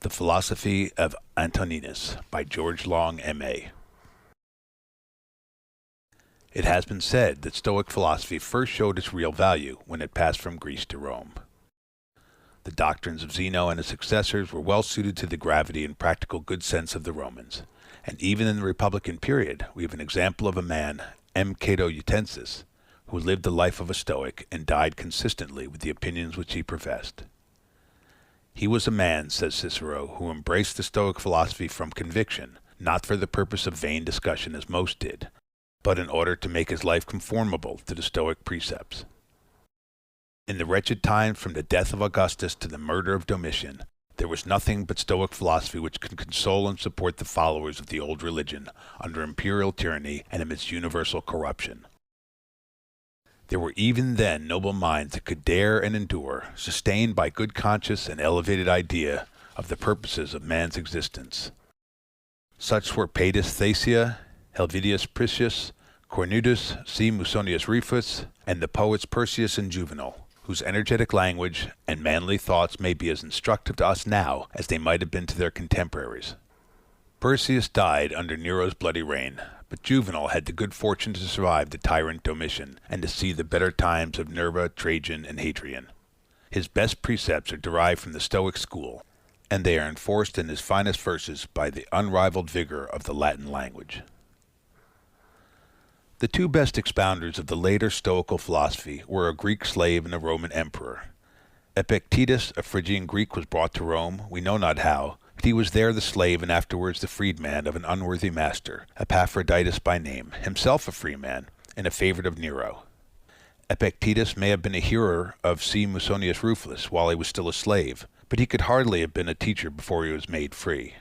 The Philosophy of Antoninus by George Long, M.A. It has been said that Stoic philosophy first showed its real value when it passed from Greece to Rome. The doctrines of Zeno and his successors were well suited to the gravity and practical good sense of the Romans, and even in the Republican period we have an example of a man, M. Cato Utensis, who lived the life of a Stoic and died consistently with the opinions which he professed. He was a man, says Cicero, who embraced the Stoic philosophy from conviction, not for the purpose of vain discussion as most did, but in order to make his life conformable to the Stoic precepts. In the wretched times from the death of Augustus to the murder of Domitian, there was nothing but Stoic philosophy which could console and support the followers of the old religion under imperial tyranny and amidst universal corruption. There were even then noble minds that could dare and endure, sustained by good conscience and elevated idea of the purposes of man's existence. Such were Paetus Thasia, Helvidius Priscus, Cornutus, C. Musonius Rufus, and the poets Persius and Juvenal, whose energetic language and manly thoughts may be as instructive to us now as they might have been to their contemporaries. Persius died under Nero's bloody reign, but Juvenal had the good fortune to survive the tyrant Domitian and to see the better times of Nerva, Trajan, and Hadrian. His best precepts are derived from the Stoic school, and they are enforced in his finest verses by the unrivaled vigor of the Latin language. The two best expounders of the later Stoical philosophy were a Greek slave and a Roman emperor. Epictetus, a Phrygian Greek, was brought to Rome, we know not how, but he was there the slave and afterwards the freedman of an unworthy master, Epaphroditus by name, himself a freeman, and a favorite of Nero. Epictetus may have been a hearer of C. Musonius Rufus while he was still a slave, but he could hardly have been a teacher before he was made free.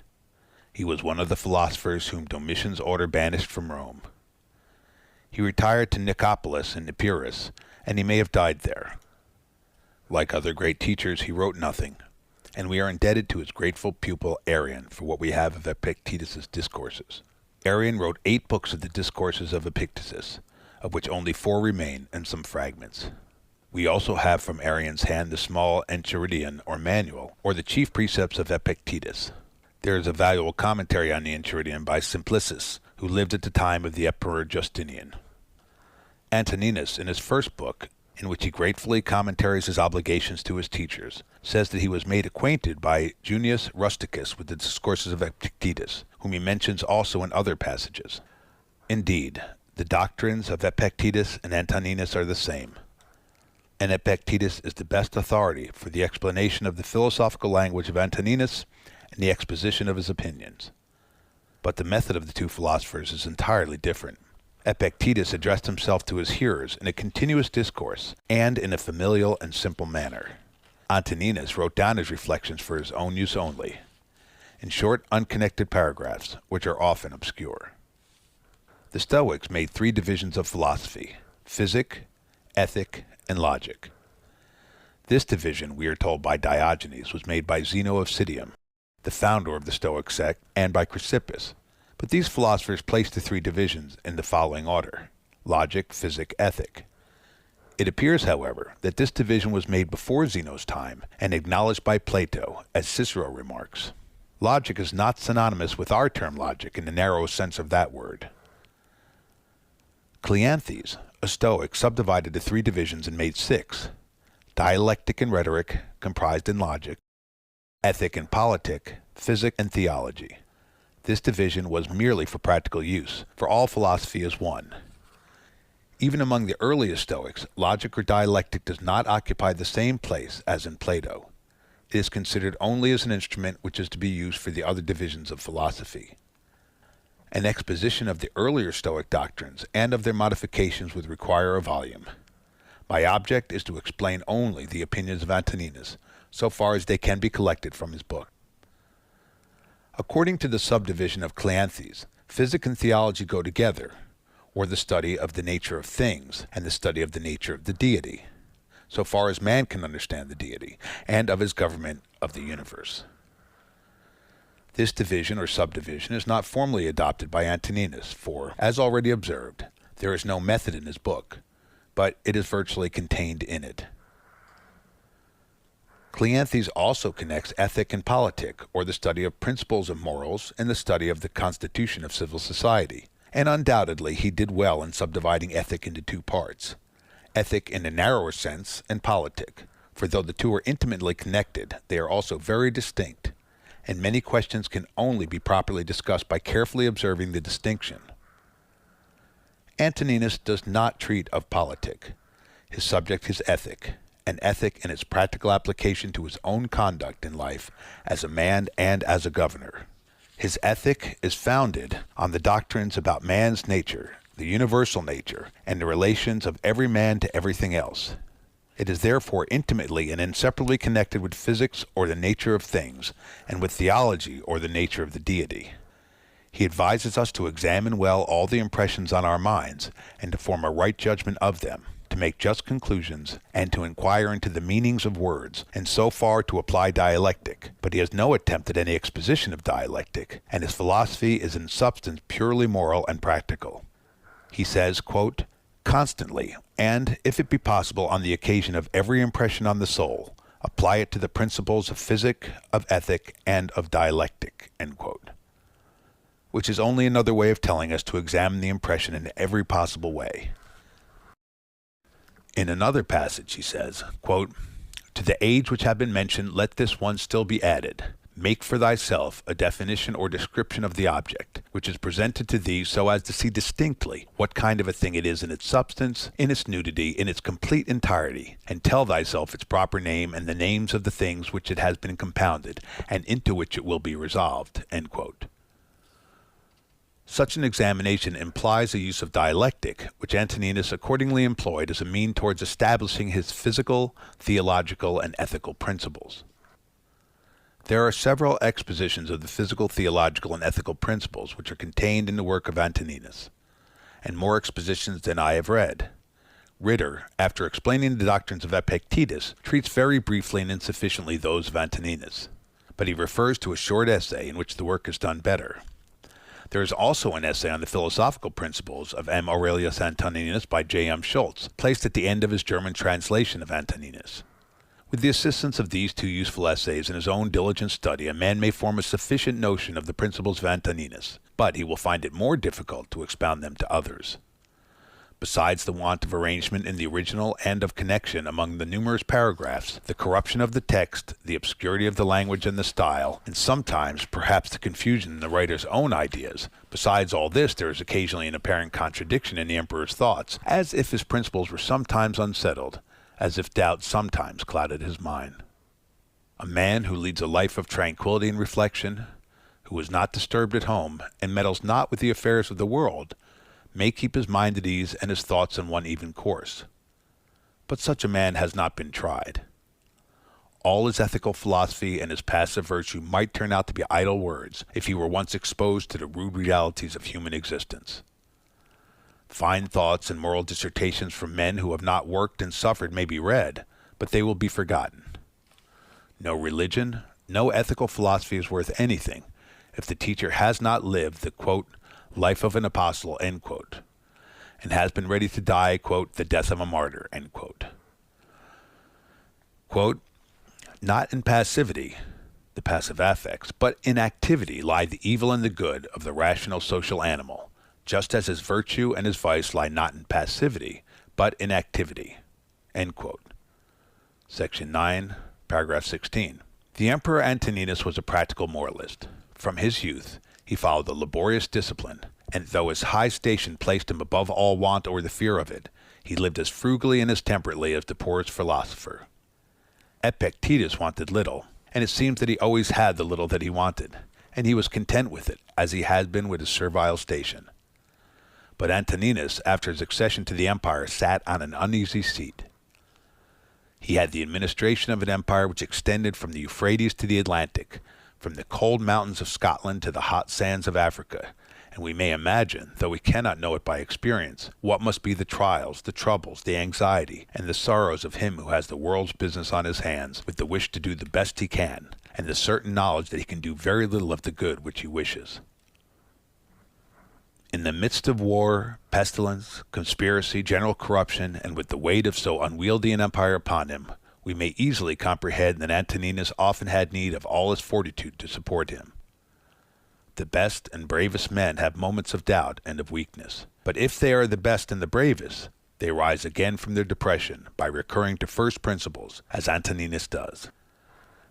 He was one of the philosophers whom Domitian's order banished from Rome. He retired to Nicopolis in Epirus, and he may have died there. Like other great teachers, he wrote nothing, and we are indebted to his grateful pupil Arrian for what we have of Epictetus's discourses. Arrian wrote 8 books of the discourses of Epictetus, of which only 4 remain, and some fragments. We also have from Arrian's hand the small Enchiridion or manual, or the chief precepts of Epictetus. There is a valuable commentary on the Enchiridion by Simplicis, who lived at the time of the Emperor Justinian. Antoninus, in his first book, in which he gratefully commentaries his obligations to his teachers, says that he was made acquainted by Junius Rusticus with the discourses of Epictetus, whom he mentions also in other passages. Indeed, the doctrines of Epictetus and Antoninus are the same, and Epictetus is the best authority for the explanation of the philosophical language of Antoninus and the exposition of his opinions. But the method of the two philosophers is entirely different. Epictetus addressed himself to his hearers in a continuous discourse and in a familial and simple manner. Antoninus wrote down his reflections for his own use only, in short, unconnected paragraphs, which are often obscure. The Stoics made 3 divisions of philosophy: physic, ethic, and logic. This division, we are told by Diogenes, was made by Zeno of Citium, the founder of the Stoic sect, and by Chrysippus. But these philosophers placed the 3 divisions in the following order: logic, physic, ethic. It appears, however, that this division was made before Zeno's time and acknowledged by Plato, as Cicero remarks. Logic is not synonymous with our term logic in the narrow sense of that word. Cleanthes, a Stoic, subdivided the 3 divisions and made 6: dialectic and rhetoric, comprised in logic; ethic and politic; physic and theology. This division was merely for practical use, for all philosophy is one. Even among the earliest Stoics, logic or dialectic does not occupy the same place as in Plato. It is considered only as an instrument which is to be used for the other divisions of philosophy. An exposition of the earlier Stoic doctrines and of their modifications would require a volume. My object is to explain only the opinions of Antoninus, so far as they can be collected from his book. According to the subdivision of Cleanthes, physic and theology go together, or the study of the nature of things and the study of the nature of the deity, so far as man can understand the deity, and of his government of the universe. This division or subdivision is not formally adopted by Antoninus, for, as already observed, there is no method in his book, but it is virtually contained in it. Cleanthes also connects ethic and politic, or the study of principles of morals, and the study of the constitution of civil society. And undoubtedly he did well in subdividing ethic into two parts, ethic in a narrower sense and politic, for though the two are intimately connected, they are also very distinct, and many questions can only be properly discussed by carefully observing the distinction. Antoninus does not treat of politic. His subject is ethic, and ethic in its practical application to his own conduct in life as a man and as a governor. His ethic is founded on the doctrines about man's nature, the universal nature, and the relations of every man to everything else. It is therefore intimately and inseparably connected with physics or the nature of things, and with theology or the nature of the deity. He advises us to examine well all the impressions on our minds, and to form a right judgment of them, to make just conclusions, and to inquire into the meanings of words, and so far to apply dialectic. But he has no attempt at any exposition of dialectic, and his philosophy is in substance purely moral and practical. He says, quote, "Constantly, and, if it be possible, on the occasion of every impression on the soul, apply it to the principles of physic, of ethic, and of dialectic," end quote. Which is only another way of telling us to examine the impression in every possible way. In another passage he says, quote, "To the age which have been mentioned, let this one still be added. Make for thyself a definition or description of the object, which is presented to thee so as to see distinctly what kind of a thing it is in its substance, in its nudity, in its complete entirety, and tell thyself its proper name and the names of the things which it has been compounded, and into which it will be resolved," end quote. Such an examination implies a use of dialectic, which Antoninus accordingly employed as a mean towards establishing his physical, theological, and ethical principles. There are several expositions of the physical, theological, and ethical principles which are contained in the work of Antoninus, and more expositions than I have read. Ritter, after explaining the doctrines of Epictetus, treats very briefly and insufficiently those of Antoninus, but he refers to a short essay in which the work is done better. There is also an essay on the philosophical principles of M. Aurelius Antoninus by J. M. Schultz, placed at the end of his German translation of Antoninus. With the assistance of these two useful essays and his own diligent study, a man may form a sufficient notion of the principles of Antoninus, but he will find it more difficult to expound them to others. Besides the want of arrangement in the original and of connection among the numerous paragraphs, the corruption of the text, the obscurity of the language and the style, and sometimes perhaps the confusion in the writer's own ideas, besides all this there is occasionally an apparent contradiction in the emperor's thoughts, as if his principles were sometimes unsettled, as if doubt sometimes clouded his mind. A man who leads a life of tranquility and reflection, who is not disturbed at home, and meddles not with the affairs of the world, may keep his mind at ease and his thoughts on one even course. But such a man has not been tried. All his ethical philosophy and his passive virtue might turn out to be idle words if he were once exposed to the rude realities of human existence. Fine thoughts and moral dissertations from men who have not worked and suffered may be read, but they will be forgotten. No religion, no ethical philosophy is worth anything if the teacher has not lived the, quote, life of an apostle, end quote, and has been ready to die, quote, the death of a martyr, end quote. Quote, "Not in passivity, the passive affects, but in activity lie the evil and the good of the rational social animal, just as his virtue and his vice lie not in passivity, but in activity," end quote. Section 9, paragraph 16. The Emperor Antoninus was a practical moralist. From his youth, he followed the laborious discipline, and though his high station placed him above all want or the fear of it, he lived as frugally and as temperately as the poorest philosopher. Epictetus wanted little, and it seems that he always had the little that he wanted, and he was content with it, as he had been with his servile station. But Antoninus, after his accession to the empire, sat on an uneasy seat. He had the administration of an empire which extended from the Euphrates to the Atlantic, from the cold mountains of Scotland to the hot sands of Africa, and we may imagine, though we cannot know it by experience, what must be the trials, the troubles, the anxiety, and the sorrows of him who has the world's business on his hands, with the wish to do the best he can, and the certain knowledge that he can do very little of the good which he wishes. In the midst of war, pestilence, conspiracy, general corruption, and with the weight of so unwieldy an empire upon him, we may easily comprehend that Antoninus often had need of all his fortitude to support him. The best and bravest men have moments of doubt and of weakness, but if they are the best and the bravest, they rise again from their depression by recurring to first principles, as Antoninus does.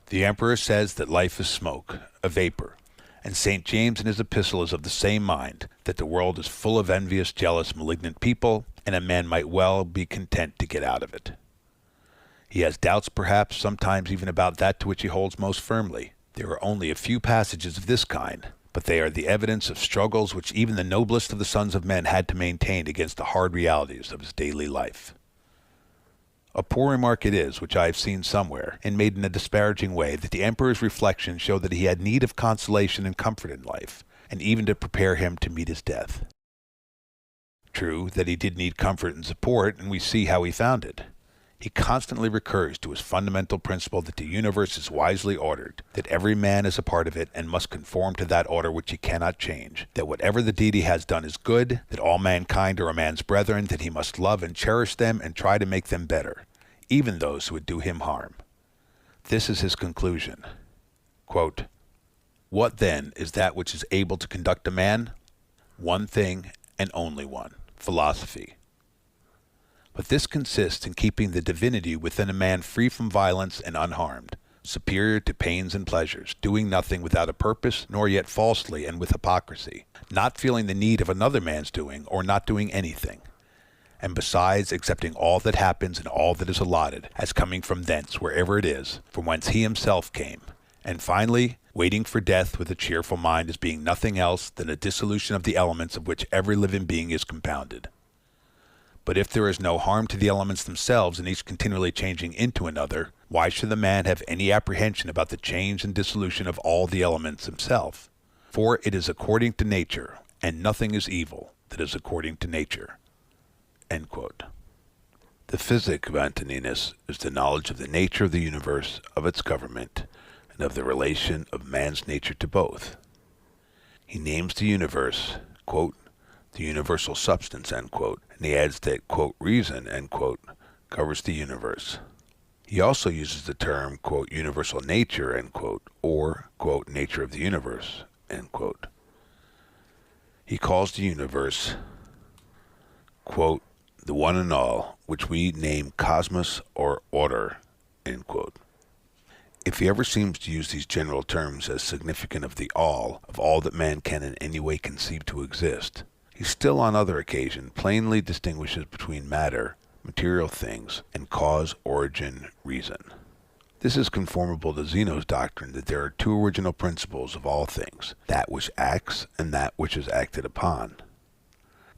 The emperor says that life is smoke, a vapor, and St. James in his epistle is of the same mind, that the world is full of envious, jealous, malignant people, and a man might well be content to get out of it. He has doubts, perhaps, sometimes even about that to which he holds most firmly. There are only a few passages of this kind, but they are the evidence of struggles which even the noblest of the sons of men had to maintain against the hard realities of his daily life. A poor remark it is, which I have seen somewhere, and made in a disparaging way, that the emperor's reflections show that he had need of consolation and comfort in life, and even to prepare him to meet his death. True that he did need comfort and support, and we see how he found it. He constantly recurs to his fundamental principle that the universe is wisely ordered, that every man is a part of it and must conform to that order which he cannot change, that whatever the deity has done is good, that all mankind are a man's brethren, that he must love and cherish them and try to make them better, even those who would do him harm. This is his conclusion. Quote, "What then is that which is able to conduct a man? One thing and only one, philosophy. But this consists in keeping the divinity within a man free from violence and unharmed, superior to pains and pleasures, doing nothing without a purpose, nor yet falsely and with hypocrisy, not feeling the need of another man's doing, or not doing anything, and besides accepting all that happens and all that is allotted, as coming from thence, wherever it is, from whence he himself came, and finally, waiting for death with a cheerful mind as being nothing else than a dissolution of the elements of which every living being is compounded. But if there is no harm to the elements themselves, and each continually changing into another, why should the man have any apprehension about the change and dissolution of all the elements himself? For it is according to nature, and nothing is evil that is according to nature." End quote. The physic of Antoninus is the knowledge of the nature of the universe, of its government, and of the relation of man's nature to both. He names the universe, quote, "the universal substance," end quote, and he adds that, quote, "reason," end quote, covers the universe. He also uses the term, quote, "universal nature," end quote, or, quote, "nature of the universe," end quote. He calls the universe, quote, "the one and all, which we name cosmos or order," end quote. If he ever seems to use these general terms as significant of all that man can in any way conceive to exist, he still on other occasions plainly distinguishes between matter, material things, and cause, origin, reason. This is conformable to Zeno's doctrine that there are two original principles of all things, that which acts and that which is acted upon.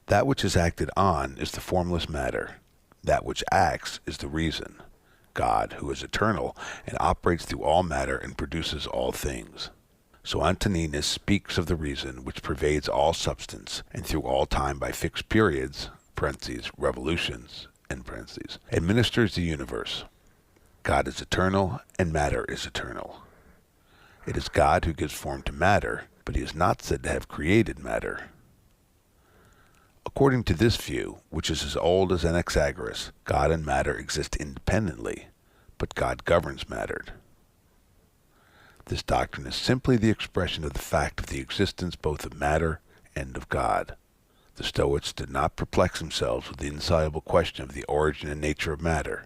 That which is acted on is the formless matter. That which acts is the reason, God, who is eternal and operates through all matter and produces all things. So Antoninus speaks of the reason which pervades all substance and through all time by fixed periods (revolutions) administers the universe. God is eternal and matter is eternal. It is God who gives form to matter, but he is not said to have created matter. According to this view, which is as old as Anaxagoras, God and matter exist independently, but God governs matter. This doctrine is simply the expression of the fact of the existence both of matter and of God. The Stoics did not perplex themselves with the insoluble question of the origin and nature of matter.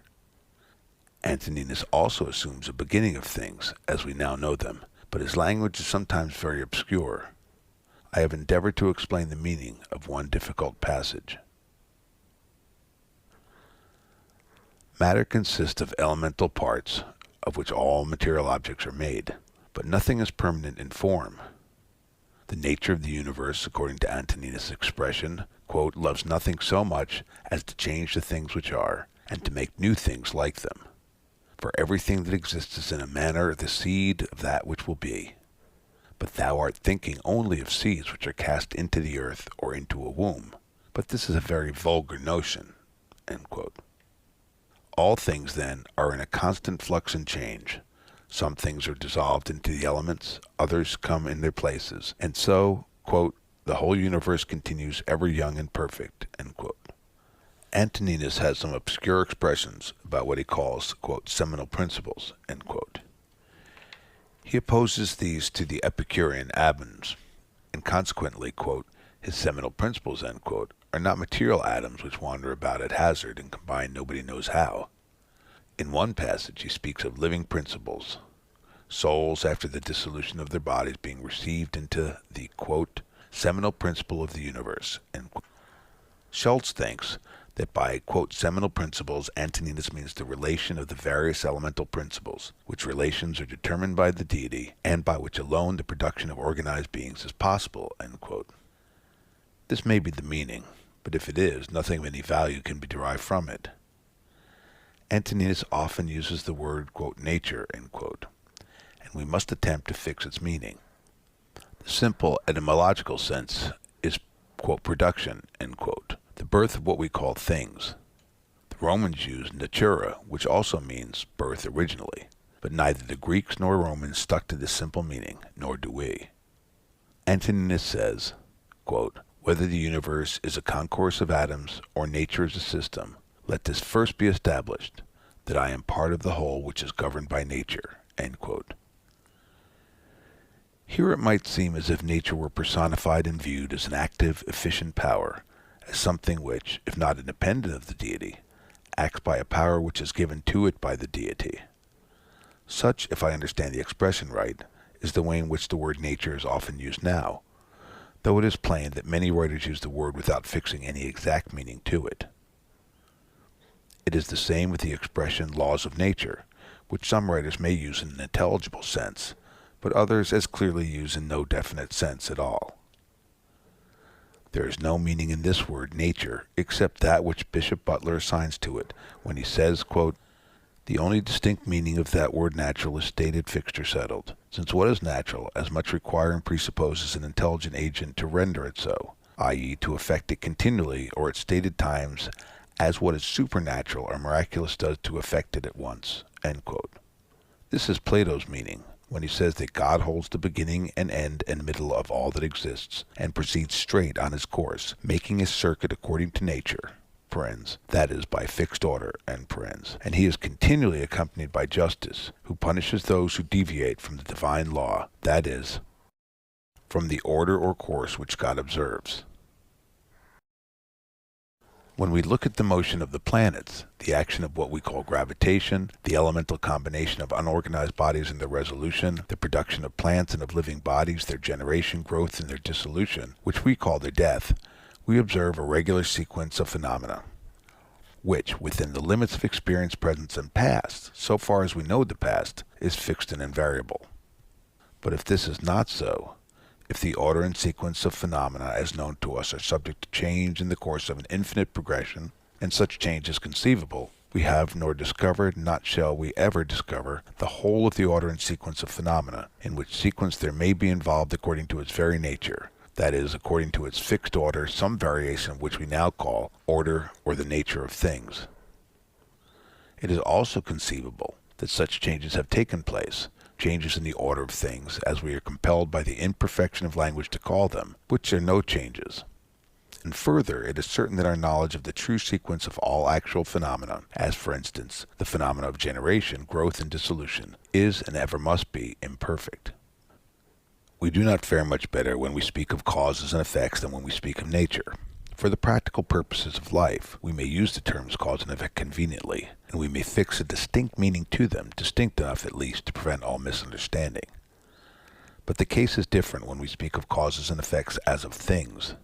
Antoninus also assumes a beginning of things, as we now know them, but his language is sometimes very obscure. I have endeavored to explain the meaning of one difficult passage. Matter consists of elemental parts, of which all material objects are made, but nothing is permanent in form. The nature of the universe, according to Antoninus' expression, quote, "loves nothing so much as to change the things which are, and to make new things like them. For everything that exists is in a manner the seed of that which will be. But thou art thinking only of seeds which are cast into the earth or into a womb. But this is a very vulgar notion." End quote. All things, then, are in a constant flux and change. Some things are dissolved into the elements, others come in their places, and so, quote, "the whole universe continues ever young and perfect," end quote. Antoninus has some obscure expressions about what he calls, quote, seminal principles, end quote. He opposes these to the Epicurean atoms, and consequently, quote, his seminal principles, end quote, are not material atoms which wander about at hazard and combine nobody knows how. In one passage he speaks of living principles, souls after the dissolution of their bodies being received into the, quote, seminal principle of the universe, end quote. Schultz thinks that by, quote, seminal principles, Antoninus means the relation of the various elemental principles, which relations are determined by the deity, and by which alone the production of organized beings is possible, end quote. This may be the meaning, but if it is, nothing of any value can be derived from it. Antoninus often uses the word, quote, nature, end quote, and we must attempt to fix its meaning. The simple etymological sense is, quote, production, end quote, the birth of what we call things. The Romans used natura, which also means birth originally, but neither the Greeks nor Romans stuck to this simple meaning, nor do we. Antoninus says, quote, whether the universe is a concourse of atoms or nature is a system, let this first be established, that I am part of the whole which is governed by nature, end quote. Here it might seem as if nature were personified and viewed as an active, efficient power, as something which, if not independent of the deity, acts by a power which is given to it by the deity. Such, if I understand the expression right, is the way in which the word nature is often used now, though it is plain that many writers use the word without fixing any exact meaning to it. It is the same with the expression laws of nature, which some writers may use in an intelligible sense, but others as clearly use in no definite sense at all. There is no meaning in this word nature except that which Bishop Butler assigns to it when he says, quote, the only distinct meaning of that word natural is stated, fixed, or settled, since what is natural as much require and presupposes an intelligent agent to render it so, i.e. to affect it continually or at stated times, as what is supernatural or miraculous does to affect it at once, end quote. This is Plato's meaning when he says that God holds the beginning and end and middle of all that exists, and proceeds straight on his course, making his circuit according to nature, that is, by fixed order, and he is continually accompanied by justice, who punishes those who deviate from the divine law, that is, from the order or course which God observes. When we look at the motion of the planets, the action of what we call gravitation, the elemental combination of unorganized bodies and their resolution, the production of plants and of living bodies, their generation, growth, and their dissolution, which we call their death, we observe a regular sequence of phenomena, which, within the limits of experience, present, and past, so far as we know the past, is fixed and invariable. But if this is not so, if the order and sequence of phenomena as known to us are subject to change in the course of an infinite progression, and such change is conceivable, we have nor discovered, not shall we ever discover, the whole of the order and sequence of phenomena, in which sequence there may be involved according to its very nature, that is, according to its fixed order, some variation of which we now call order or the nature of things. It is also conceivable that such changes have taken place, changes in the order of things, as we are compelled by the imperfection of language to call them, which are no changes. And further, it is certain that our knowledge of the true sequence of all actual phenomena, as for instance, the phenomena of generation, growth, and dissolution, is and ever must be imperfect. We do not fare much better when we speak of causes and effects than when we speak of nature. For the practical purposes of life, we may use the terms cause and effect conveniently, and we may fix a distinct meaning to them, distinct enough at least to prevent all misunderstanding. But the case is different when we speak of causes and effects as of things.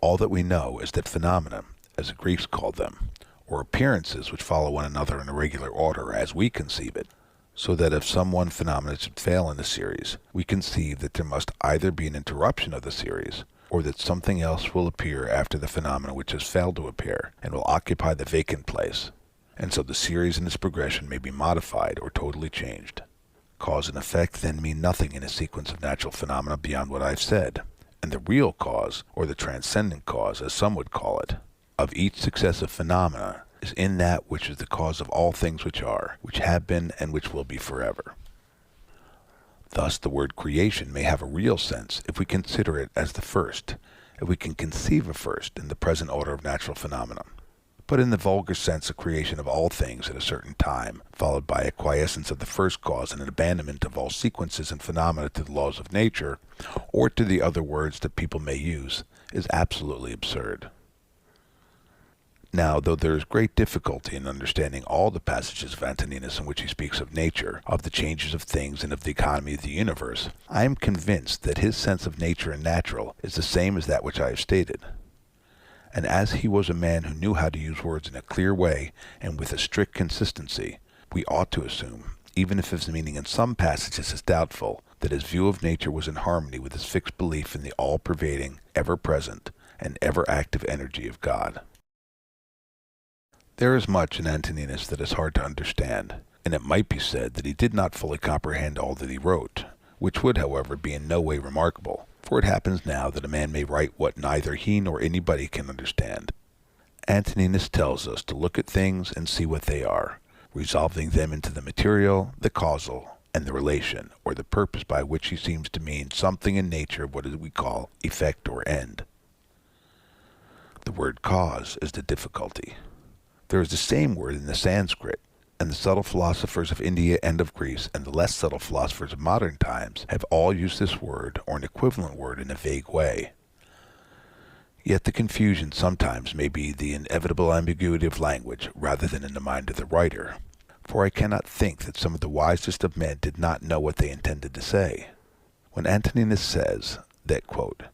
All that we know is that phenomena, as the Greeks called them, or appearances which follow one another in a regular order as we conceive it, so that if some one phenomenon should fail in the series, we conceive that there must either be an interruption of the series, or that something else will appear after the phenomena which has failed to appear, and will occupy the vacant place, and so the series in its progression may be modified or totally changed. Cause and effect then mean nothing in a sequence of natural phenomena beyond what I have said, and the real cause, or the transcendent cause, as some would call it, of each successive phenomena is in that which is the cause of all things which are, which have been, and which will be forever. Thus the word creation may have a real sense if we consider it as the first, if we can conceive a first in the present order of natural phenomena. but in the vulgar sense a creation of all things at a certain time, followed by a quiescence of the first cause and an abandonment of all sequences and phenomena to the laws of nature, or to the other words that people may use, is absolutely absurd. Now, though there is great difficulty in understanding all the passages of Antoninus in which he speaks of nature, of the changes of things, and of the economy of the universe, I am convinced that his sense of nature and natural is the same as that which I have stated. And as he was a man who knew how to use words in a clear way and with a strict consistency, we ought to assume, even if his meaning in some passages is doubtful, that his view of nature was in harmony with his fixed belief in the all-pervading, ever-present, and ever-active energy of God. There is much in Antoninus that is hard to understand, and it might be said that he did not fully comprehend all that he wrote, which would, however, be in no way remarkable, for it happens now that a man may write what neither he nor anybody can understand. Antoninus tells us to look at things and see what they are, resolving them into the material, the causal, and the relation, or the purpose, by which he seems to mean something in nature of what we call effect or end. The word cause is the difficulty. There is the same word in the Sanskrit, and the subtle philosophers of India and of Greece and the less subtle philosophers of modern times have all used this word or an equivalent word in a vague way. Yet the confusion sometimes may be the inevitable ambiguity of language rather than in the mind of the writer, for I cannot think that some of the wisest of men did not know what they intended to say. When Antoninus says that, quote,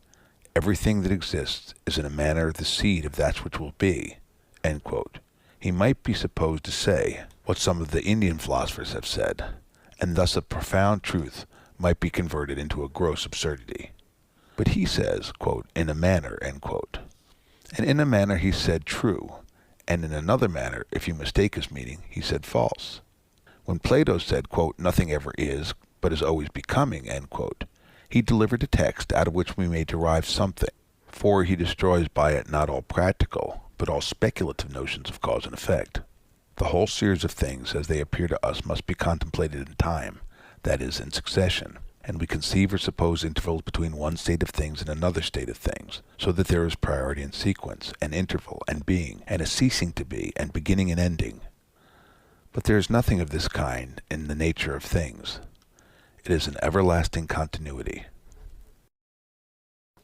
everything that exists is in a manner the seed of that which will be, end quote, he might be supposed to say what some of the Indian philosophers have said, and thus a profound truth might be converted into a gross absurdity. But he says, quote, in a manner, end quote. And in a manner he said true, and in another manner, if you mistake his meaning, he said false. When Plato said, quote, nothing ever is, but is always becoming, end quote, he delivered a text out of which we may derive something, for he destroys by it not all practical, but all speculative notions of cause and effect. The whole series of things as they appear to us must be contemplated in time, that is, in succession, and we conceive or suppose intervals between one state of things and another state of things, so that there is priority and sequence, and interval, and being, and a ceasing to be, and beginning and ending. But there is nothing of this kind in the nature of things. It is an everlasting continuity.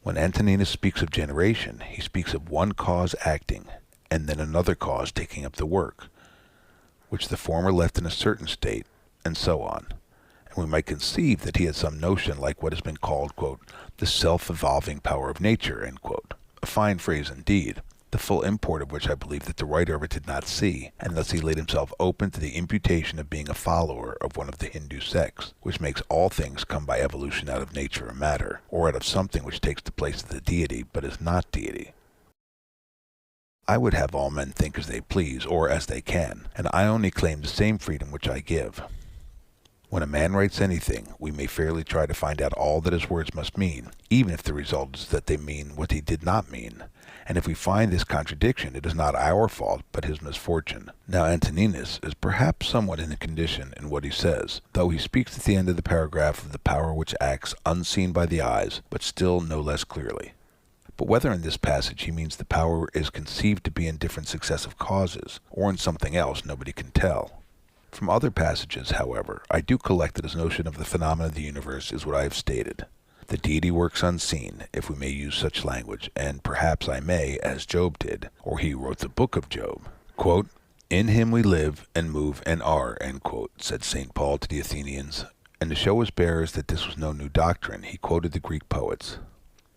When Antoninus speaks of generation, he speaks of one cause acting, and then another cause taking up the work, which the former left in a certain state, and so on. And we might conceive that he had some notion like what has been called, quote, the self-evolving power of nature, end quote. A fine phrase indeed, the full import of which I believe that the writer of it did not see, and thus he laid himself open to the imputation of being a follower of one of the Hindu sects, which makes all things come by evolution out of nature or matter, or out of something which takes the place of the deity but is not deity. I would have all men think as they please, or as they can, and I only claim the same freedom which I give. When a man writes anything, we may fairly try to find out all that his words must mean, even if the result is that they mean what he did not mean. And if we find this contradiction, it is not our fault, but his misfortune. Now Antoninus is perhaps somewhat in a condition in what he says, though he speaks at the end of the paragraph of the power which acts unseen by the eyes, but still no less clearly. But whether in this passage he means the power is conceived to be in different successive causes, or in something else, nobody can tell. From other passages, however, I do collect that his notion of the phenomena of the universe is what I have stated. The deity works unseen, if we may use such language, and perhaps I may, as Job did, or he who wrote the book of Job. Quote, in him we live and move and are, end quote, said St. Paul to the Athenians, and to show his bearers that this was no new doctrine, he quoted the Greek poets.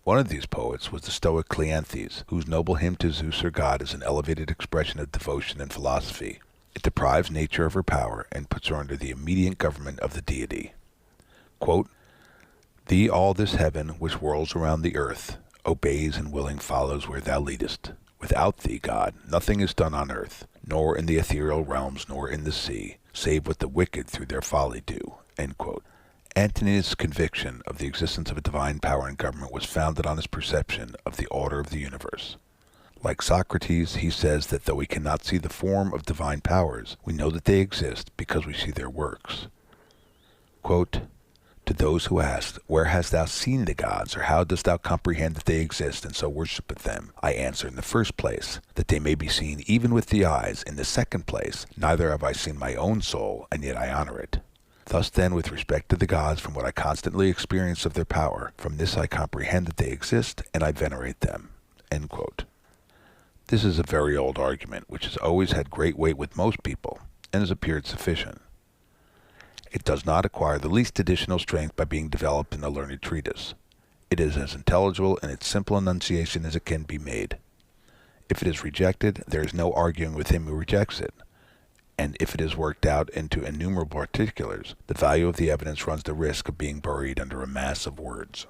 One of these poets was the Stoic Cleanthes, whose noble hymn to Zeus or God is an elevated expression of devotion and philosophy. It deprives nature of her power and puts her under the immediate government of the deity. Quote, thee all this heaven which whirls around the earth obeys and willing follows where thou leadest. Without thee, God, nothing is done on earth, nor in the ethereal realms, nor in the sea, save what the wicked through their folly do. End quote. Antoninus' conviction of the existence of a divine power and government was founded on his perception of the order of the universe. Like Socrates, he says that though we cannot see the form of divine powers, we know that they exist because we see their works. Quote, To those who ask, Where hast thou seen the gods, or how dost thou comprehend that they exist, and so worshipeth them? I answer, in the first place, that they may be seen even with the eyes. In the second place, neither have I seen my own soul, and yet I honor it. Thus then, with respect to the gods, from what I constantly experience of their power, from this I comprehend that they exist, and I venerate them." End quote. This is a very old argument, which has always had great weight with most people, and has appeared sufficient. It does not acquire the least additional strength by being developed in a learned treatise. It is as intelligible in its simple enunciation as it can be made. If it is rejected, there is no arguing with him who rejects it, and if it is worked out into innumerable particulars, the value of the evidence runs the risk of being buried under a mass of words.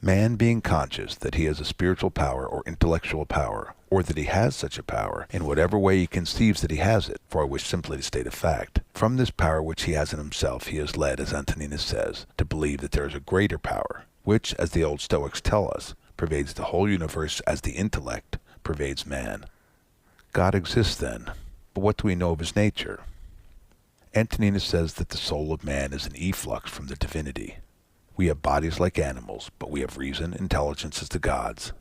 Man being conscious that he has a spiritual power or intellectual power, or that he has such a power, in whatever way he conceives that he has it, for I wish simply to state a fact, from this power which he has in himself he is led, as Antoninus says, to believe that there is a greater power, which, as the old Stoics tell us, pervades the whole universe as the intellect pervades man. God exists then, but what do we know of his nature? Antoninus says that the soul of man is an efflux from the divinity. We have bodies like animals, but we have reason, intelligence as the gods.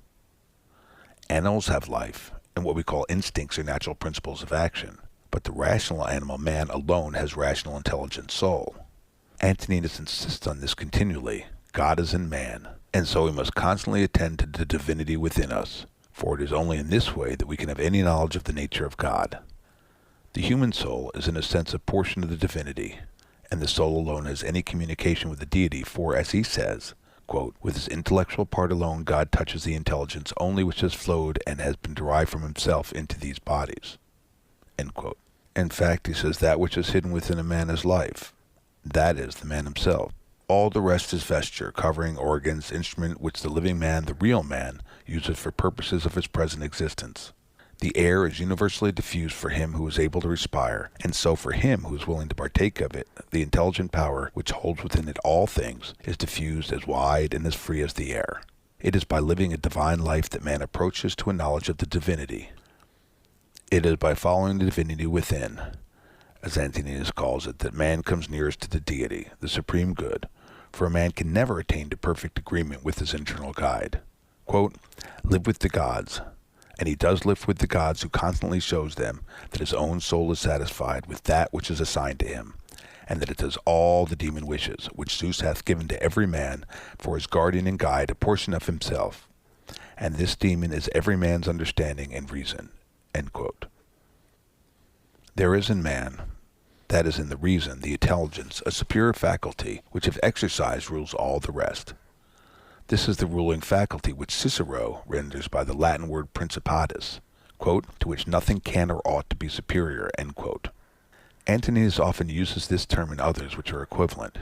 Animals have life, and what we call instincts are natural principles of action, but the rational animal man alone has rational intelligent soul. Antoninus insists on this continually. God is in man, and so we must constantly attend to the divinity within us, for it is only in this way that we can have any knowledge of the nature of God. The human soul is in a sense a portion of the divinity, and the soul alone has any communication with the deity, for, as he says, quote, "With his intellectual part alone God touches the intelligence only which has flowed and has been derived from himself into these bodies." End quote. In fact, he says that which is hidden within a man is life. That is the man himself. All the rest is vesture, covering, organs, instrument which the living man, the real man, uses for purposes of his present existence. The air is universally diffused for him who is able to respire, and so for him who is willing to partake of it, the intelligent power which holds within it all things is diffused as wide and as free as the air. It is by living a divine life that man approaches to a knowledge of the divinity. It is by following the divinity within, as Antoninus calls it, that man comes nearest to the deity, the supreme good, for a man can never attain to perfect agreement with his internal guide. Quote, "Live with the gods." And he does live with the gods who constantly shows them that his own soul is satisfied with that which is assigned to him, and that it does all the demon wishes, which Zeus hath given to every man for his guardian and guide, a portion of himself. And this demon is every man's understanding and reason. End quote. There is in man, that is in the reason, the intelligence, a superior faculty, which if exercised rules all the rest. This is the ruling faculty which Cicero renders by the Latin word principatus, quote, "to which nothing can or ought to be superior," end quote. Antoninus often uses this term in others which are equivalent.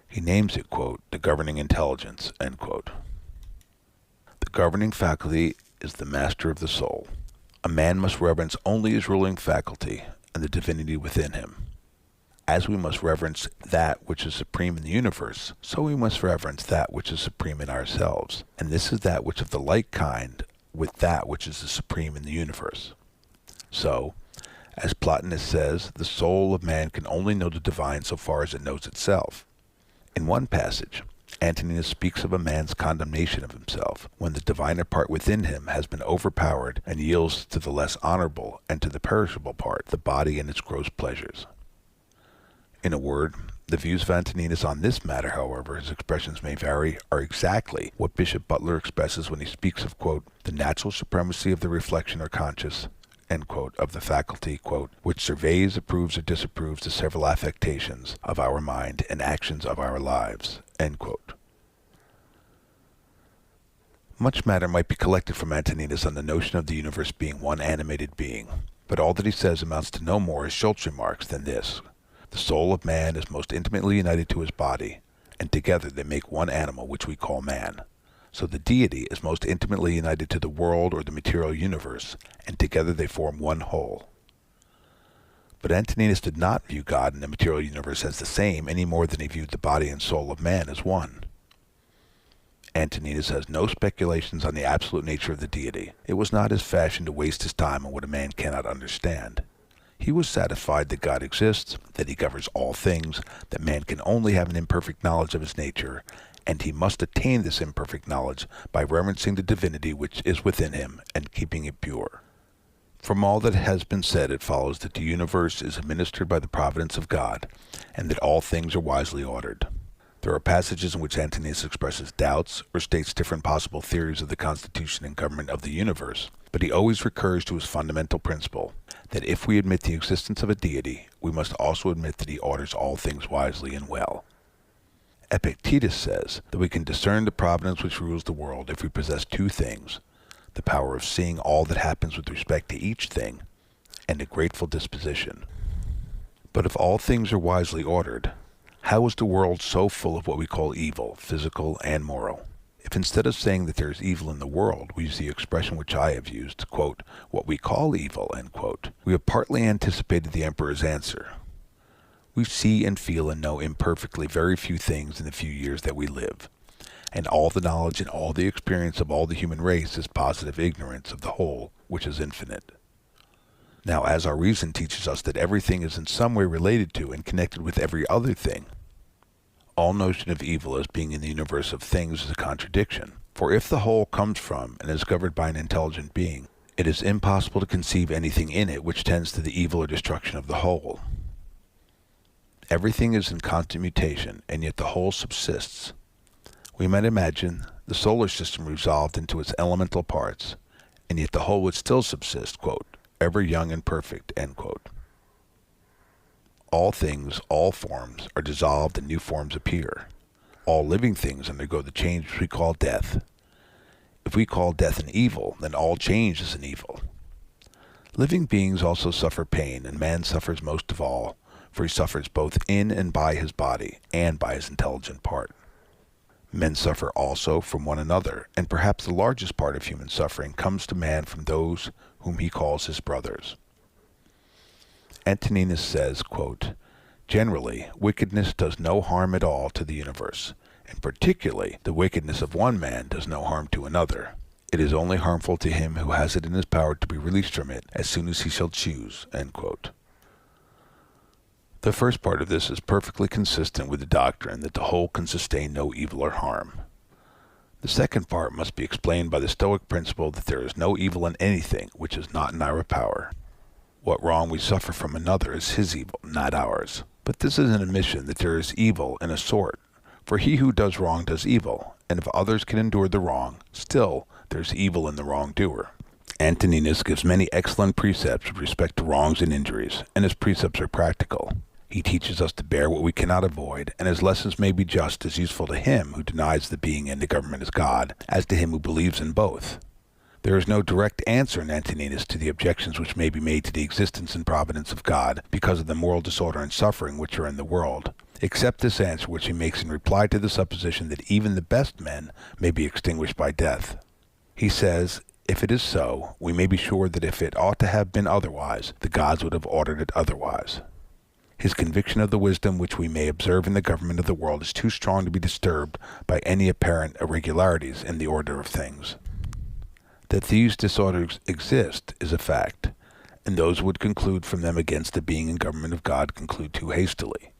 He names it, quote, "the governing intelligence," end quote. The governing faculty is the master of the soul. A man must reverence only his ruling faculty and the divinity within him. As we must reverence that which is supreme in the universe, so we must reverence that which is supreme in ourselves, and this is that which of the like kind with that which is the supreme in the universe. So, as Plotinus says, the soul of man can only know the divine so far as it knows itself. In one passage, Antoninus speaks of a man's condemnation of himself, when the diviner part within him has been overpowered and yields to the less honorable and to the perishable part, the body and its gross pleasures. In a word, the views of Antoninus on this matter, however his expressions may vary, are exactly what Bishop Butler expresses when he speaks of, quote, "the natural supremacy of the reflection or conscious," end quote, of the faculty, quote, "which surveys, approves, or disapproves the several affectations of our mind and actions of our lives," end quote. Much matter might be collected from Antoninus on the notion of the universe being one animated being, but all that he says amounts to no more, as Schultz remarks, than this. The soul of man is most intimately united to his body, and together they make one animal which we call man. So the deity is most intimately united to the world or the material universe, and together they form one whole. But Antoninus did not view God and the material universe as the same any more than he viewed the body and soul of man as one. Antoninus has no speculations on the absolute nature of the deity. It was not his fashion to waste his time on what a man cannot understand. He was satisfied that God exists, that he governs all things, that man can only have an imperfect knowledge of his nature, and he must attain this imperfect knowledge by reverencing the divinity which is within him and keeping it pure. From all that has been said, it follows that the universe is administered by the providence of God, and that all things are wisely ordered. There are passages in which Antoninus expresses doubts or states different possible theories of the constitution and government of the universe, but he always recurs to his fundamental principle, that if we admit the existence of a deity, we must also admit that he orders all things wisely and well. Epictetus says that we can discern the providence which rules the world if we possess two things, the power of seeing all that happens with respect to each thing, and a grateful disposition. But if all things are wisely ordered, how is the world so full of what we call evil, physical and moral? If instead of saying that there is evil in the world, we use the expression which I have used, quote, what we call evil, end quote, we have partly anticipated the emperor's answer. We see and feel and know imperfectly very few things in the few years that we live, and all the knowledge and all the experience of all the human race is positive ignorance of the whole, which is infinite. Now, as our reason teaches us that everything is in some way related to and connected with every other thing, all notion of evil as being in the universe of things is a contradiction. For if the whole comes from and is governed by an intelligent being, it is impossible to conceive anything in it which tends to the evil or destruction of the whole. Everything is in constant mutation, and yet the whole subsists. We might imagine the solar system resolved into its elemental parts, and yet the whole would still subsist, quote, ever young and perfect, end quote. All things, all forms, are dissolved and new forms appear. All living things undergo the change which we call death. If we call death an evil, then all change is an evil. Living beings also suffer pain, and man suffers most of all, for he suffers both in and by his body, and by his intelligent part. Men suffer also from one another, and perhaps the largest part of human suffering comes to man from those whom he calls his brothers. Antoninus says, quote, generally, wickedness does no harm at all to the universe, and particularly the wickedness of one man does no harm to another. It is only harmful to him who has it in his power to be released from it as soon as he shall choose, end quote. The first part of this is perfectly consistent with the doctrine that the whole can sustain no evil or harm. The second part must be explained by the Stoic principle that there is no evil in anything which is not in our power. What wrong we suffer from another is his evil, not ours. But this is an admission that there is evil in a sort, for he who does wrong does evil, and if others can endure the wrong, still there is evil in the wrongdoer. Antoninus gives many excellent precepts with respect to wrongs and injuries, and his precepts are practical. He teaches us to bear what we cannot avoid, and his lessons may be just as useful to him who denies the being and the government as God, as to him who believes in both. There is no direct answer in Antoninus to the objections which may be made to the existence and providence of God because of the moral disorder and suffering which are in the world, except this answer which he makes in reply to the supposition that even the best men may be extinguished by death. He says, if it is so, we may be sure that if it ought to have been otherwise, the gods would have ordered it otherwise. His conviction of the wisdom which we may observe in the government of the world is too strong to be disturbed by any apparent irregularities in the order of things. That these disorders exist is a fact, and those who would conclude from them against the being and government of God conclude too hastily.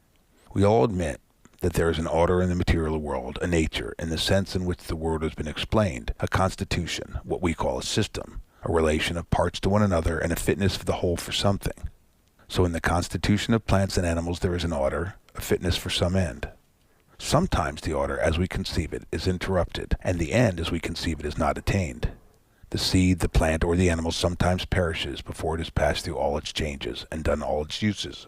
We all admit that there is an order in the material world, a nature, in the sense in which the word has been explained, a constitution, what we call a system, a relation of parts to one another, and a fitness for the whole for something. So in the constitution of plants and animals there is an order, a fitness for some end. Sometimes the order as we conceive it is interrupted, and the end as we conceive it is not attained. The seed, the plant, or the animal sometimes perishes before it has passed through all its changes and done all its uses.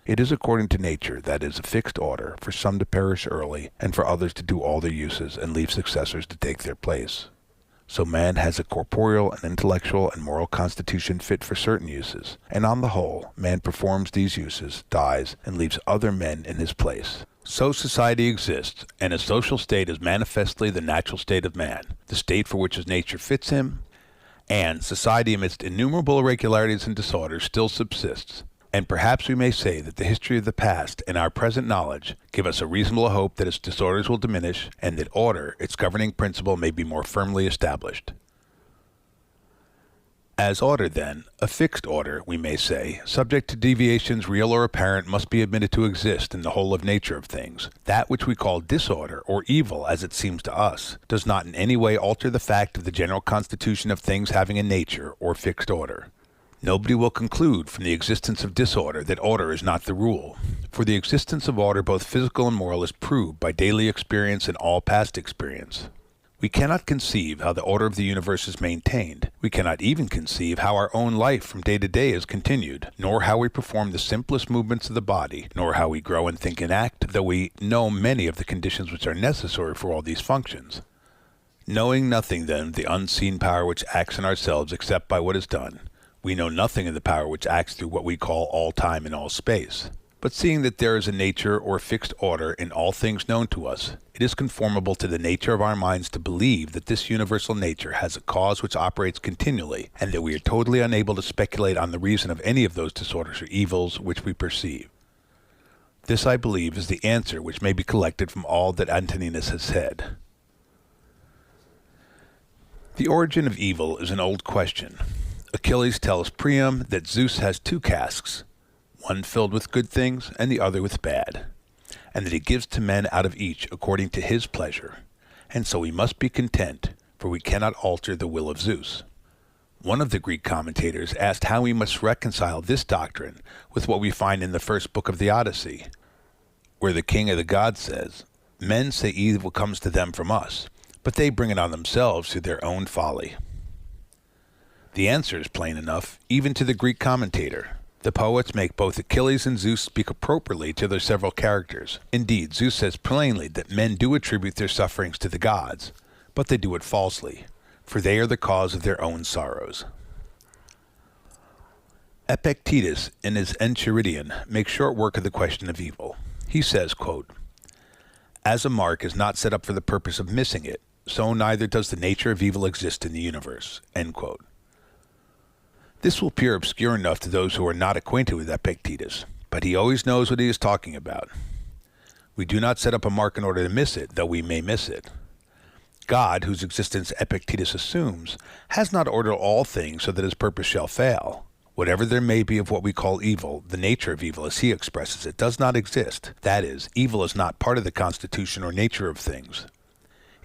It is according to nature, that is, a fixed order, for some to perish early, and for others to do all their uses and leave successors to take their place. So man has a corporeal and intellectual and moral constitution fit for certain uses, and on the whole, man performs these uses, dies, and leaves other men in his place. So society exists, and a social state is manifestly the natural state of man, the state for which his nature fits him, and society amidst innumerable irregularities and disorders still subsists, and perhaps we may say that the history of the past and our present knowledge give us a reasonable hope that its disorders will diminish, and that order, its governing principle, may be more firmly established. As order, then, a fixed order, we may say, subject to deviations real or apparent, must be admitted to exist in the whole of nature of things. That which we call disorder, or evil as it seems to us, does not in any way alter the fact of the general constitution of things having a nature, or fixed order. Nobody will conclude from the existence of disorder that order is not the rule, for the existence of order, both physical and moral, is proved by daily experience and all past experience. We cannot conceive how the order of the universe is maintained. We cannot even conceive how our own life from day to day is continued, nor how we perform the simplest movements of the body, nor how we grow and think and act, though we know many of the conditions which are necessary for all these functions. Knowing nothing, then, of the unseen power which acts in ourselves except by what is done, we know nothing of the power which acts through what we call all time and all space. But seeing that there is a nature or fixed order in all things known to us, it is conformable to the nature of our minds to believe that this universal nature has a cause which operates continually, and that we are totally unable to speculate on the reason of any of those disorders or evils which we perceive. This, I believe, is the answer which may be collected from all that Antoninus has said. The origin of evil is an old question. Achilles tells Priam that Zeus has two casks, one filled with good things and the other with bad, and that he gives to men out of each according to his pleasure, and so we must be content, for we cannot alter the will of Zeus. One of the Greek commentators asked how we must reconcile this doctrine with what we find in the first book of the Odyssey, where the king of the gods says, "Men say evil comes to them from us, but they bring it on themselves through their own folly." The answer is plain enough, even to the Greek commentator. The poets make both Achilles and Zeus speak appropriately to their several characters. Indeed, Zeus says plainly that men do attribute their sufferings to the gods, but they do it falsely, for they are the cause of their own sorrows. Epictetus, in his Enchiridion, makes short work of the question of evil. He says, quote, "As a mark is not set up for the purpose of missing it, so neither does the nature of evil exist in the universe." End quote. This will appear obscure enough to those who are not acquainted with Epictetus, but he always knows what he is talking about. We do not set up a mark in order to miss it, though we may miss it. God, whose existence Epictetus assumes, has not ordered all things so that his purpose shall fail. Whatever there may be of what we call evil, the nature of evil, as he expresses it, does not exist. That is, evil is not part of the constitution or nature of things.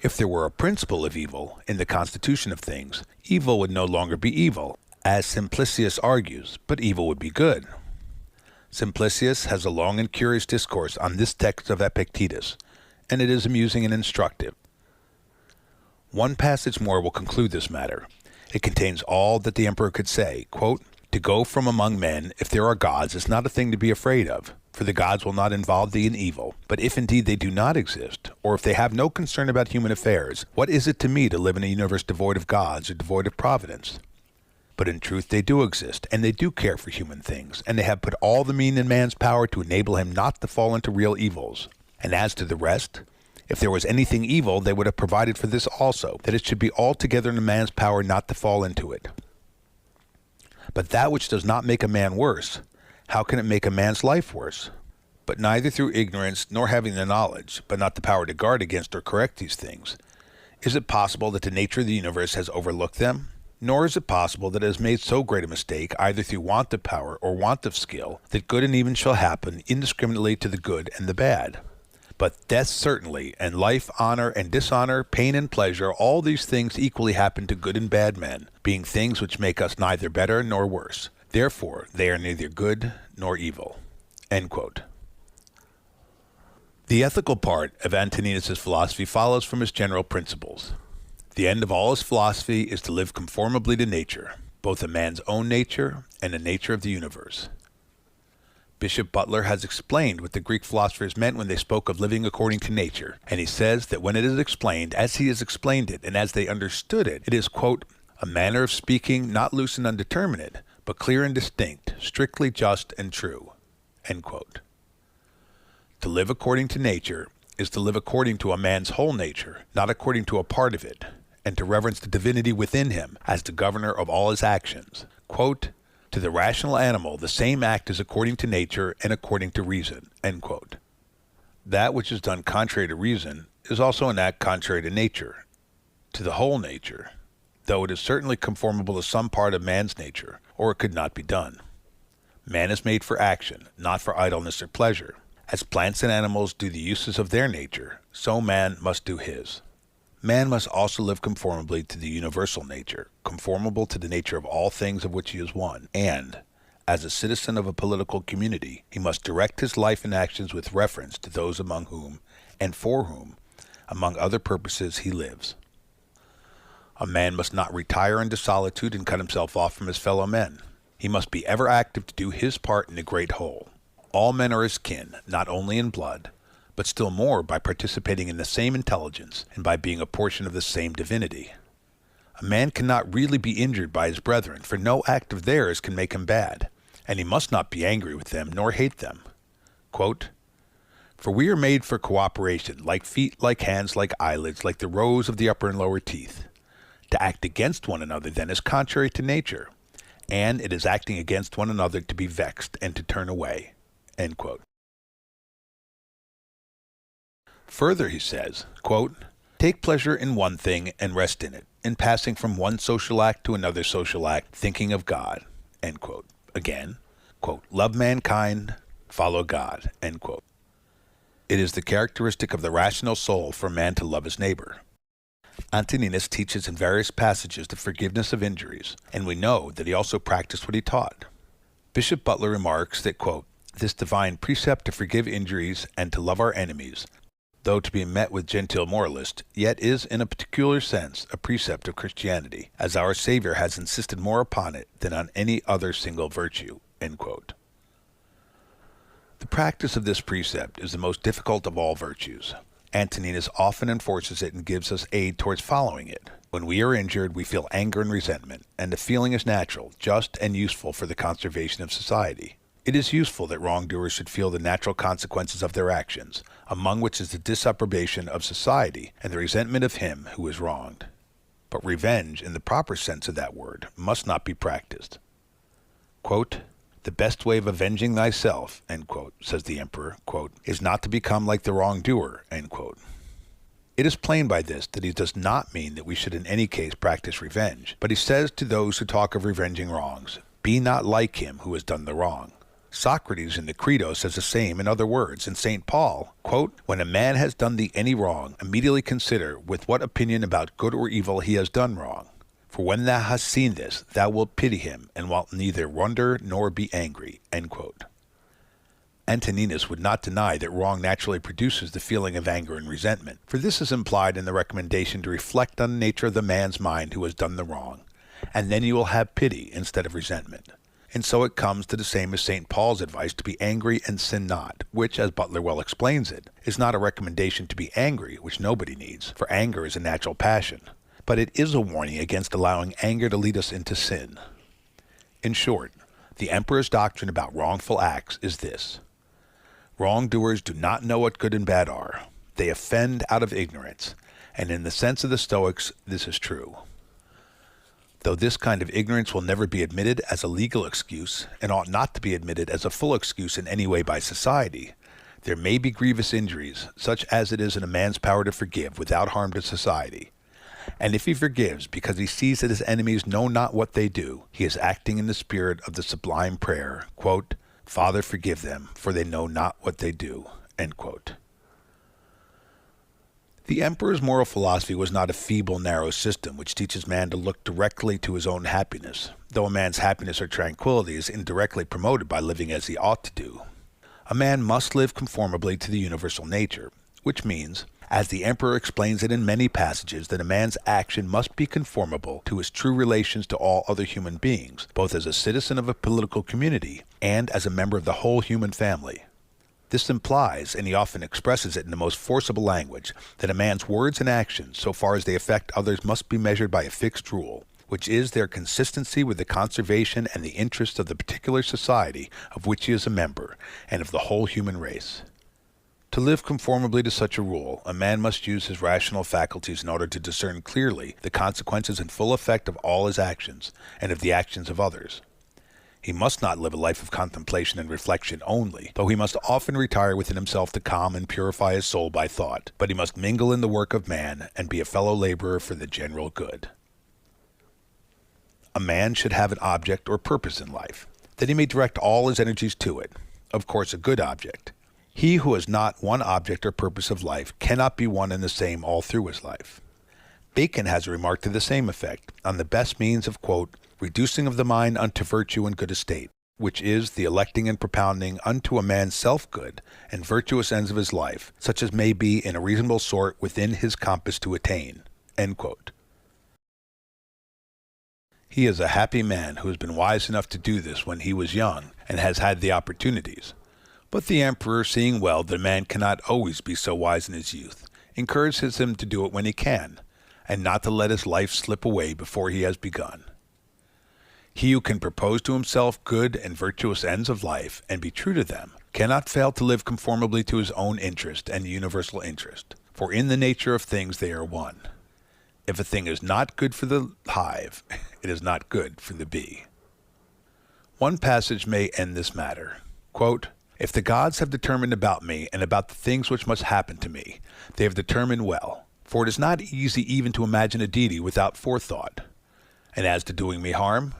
If there were a principle of evil in the constitution of things, evil would no longer be evil, as Simplicius argues, but evil would be good. Simplicius has a long and curious discourse on this text of Epictetus, and it is amusing and instructive. One passage more will conclude this matter. It contains all that the emperor could say, quote, "To go from among men, if there are gods, is not a thing to be afraid of, for the gods will not involve thee in evil. But if indeed they do not exist, or if they have no concern about human affairs, what is it to me to live in a universe devoid of gods or devoid of providence? But in truth they do exist, and they do care for human things, and they have put all the mean in man's power to enable him not to fall into real evils. And as to the rest, if there was anything evil, they would have provided for this also, that it should be altogether in a man's power not to fall into it. But that which does not make a man worse, how can it make a man's life worse? But neither through ignorance, nor having the knowledge, but not the power to guard against or correct these things, is it possible that the nature of the universe has overlooked them? Nor is it possible that it has made so great a mistake, either through want of power or want of skill, that good and evil shall happen indiscriminately to the good and the bad. But death certainly, and life, honor, and dishonor, pain and pleasure, all these things equally happen to good and bad men, being things which make us neither better nor worse. Therefore they are neither good nor evil." End quote. The ethical part of Antoninus' philosophy follows from his general principles. The end of all his philosophy is to live conformably to nature, both a man's own nature and the nature of the universe. Bishop Butler has explained what the Greek philosophers meant when they spoke of living according to nature, and he says that when it is explained as he has explained it and as they understood it, it is, quote, "a manner of speaking not loose and undeterminate, but clear and distinct, strictly just and true." End quote. To live according to nature is to live according to a man's whole nature, not according to a part of it, and to reverence the divinity within him as the governor of all his actions. Quote, "To the rational animal, the same act is according to nature and according to reason." End quote. That which is done contrary to reason is also an act contrary to nature, to the whole nature. though it is certainly conformable to some part of man's nature, or it could not be done. Man is made for action, not for idleness or pleasure. As plants and animals do the uses of their nature, so man must do his. Man must also live conformably to the universal nature, conformable to the nature of all things of which he is one, and, as a citizen of a political community, he must direct his life and actions with reference to those among whom, and for whom, among other purposes, he lives. A man must not retire into solitude and cut himself off from his fellow men. He must be ever active to do his part in the great whole. All men are his kin, not only in blood, but still more by participating in the same intelligence and by being a portion of the same divinity. A man cannot really be injured by his brethren, for no act of theirs can make him bad, and he must not be angry with them nor hate them. Quote, "For we are made for cooperation, like feet, like hands, like eyelids, like the rows of the upper and lower teeth. To act against one another then is contrary to nature, and it is acting against one another to be vexed and to turn away." End quote. Further, he says, quote, "Take pleasure in one thing and rest in it, in passing from one social act to another social act, thinking of God." End quote. Again, quote, "Love mankind, follow God." End quote. It is the characteristic of the rational soul for man to love his neighbor. Antoninus teaches in various passages the forgiveness of injuries, and we know that he also practiced what he taught. Bishop Butler remarks that, quote, "This divine precept to forgive injuries and to love our enemies, though to be met with gentile moralists, yet is in a peculiar sense a precept of Christianity, as our Savior has insisted more upon it than on any other single virtue." End quote. The practice of this precept is the most difficult of all virtues. Antoninus often enforces it and gives us aid towards following it. When we are injured, we feel anger and resentment, and the feeling is natural, just, and useful for the conservation of society. It is useful that wrongdoers should feel the natural consequences of their actions, among which is the disapprobation of society and the resentment of him who is wronged. But revenge, in the proper sense of that word, must not be practiced. Quote, "The best way of avenging thyself," end quote, says the emperor, quote, "is not to become like the wrongdoer." End quote. It is plain by this that he does not mean that we should in any case practice revenge, but he says to those who talk of revenging wrongs, "Be not like him who has done the wrong." Socrates in the Credo says the same in other words, and St. Paul, quote, "When a man has done thee any wrong, immediately consider with what opinion about good or evil he has done wrong. For when thou hast seen this, thou wilt pity him, and wilt neither wonder nor be angry." End quote. Antoninus would not deny that wrong naturally produces the feeling of anger and resentment, for this is implied in the recommendation to reflect on the nature of the man's mind who has done the wrong, and then you will have pity instead of resentment. And so it comes to the same as St. Paul's advice to be angry and sin not, which, as Butler well explains it, is not a recommendation to be angry, which nobody needs, for anger is a natural passion, but it is a warning against allowing anger to lead us into sin. In short, the emperor's doctrine about wrongful acts is this: wrongdoers do not know what good and bad are. They offend out of ignorance, and in the sense of the Stoics, this is true. Though this kind of ignorance will never be admitted as a legal excuse, and ought not to be admitted as a full excuse in any way by society, there may be grievous injuries, such as it is in a man's power to forgive without harm to society. And if he forgives because he sees that his enemies know not what they do, he is acting in the spirit of the sublime prayer, quote, "Father, forgive them, for they know not what they do." End quote. The emperor's moral philosophy was not a feeble, narrow system which teaches man to look directly to his own happiness, though a man's happiness or tranquility is indirectly promoted by living as he ought to do. A man must live conformably to the universal nature, which means, as the emperor explains it in many passages, that a man's action must be conformable to his true relations to all other human beings, both as a citizen of a political community and as a member of the whole human family. This implies, and he often expresses it in the most forcible language, that a man's words and actions, so far as they affect others, must be measured by a fixed rule, which is their consistency with the conservation and the interests of the particular society of which he is a member, and of the whole human race. To live conformably to such a rule, a man must use his rational faculties in order to discern clearly the consequences and full effect of all his actions, and of the actions of others. He must not live a life of contemplation and reflection only, though he must often retire within himself to calm and purify his soul by thought, but he must mingle in the work of man and be a fellow laborer for the general good. a man should have an object or purpose in life, that he may direct all his energies to it, of course a good object. He who has not one object or purpose of life cannot be one and the same all through his life. Bacon has a remark to the same effect on the best means of, quote, reducing of the mind unto virtue and good estate, which is the electing and propounding unto a man self-good and virtuous ends of his life, such as may be in a reasonable sort within his compass to attain, end quote. He is a happy man who has been wise enough to do this when he was young and has had the opportunities. But the emperor, seeing well that a man cannot always be so wise in his youth, encourages him to do it when he can, and not to let his life slip away before he has begun. He who can propose to himself good and virtuous ends of life and be true to them cannot fail to live conformably to his own interest and the universal interest, for in the nature of things they are one. If a thing is not good for the hive, it is not good for the bee. One passage may end this matter. Quote, if the gods have determined about me and about the things which must happen to me, they have determined well, for it is not easy even to imagine a deity without forethought. And as to doing me harm,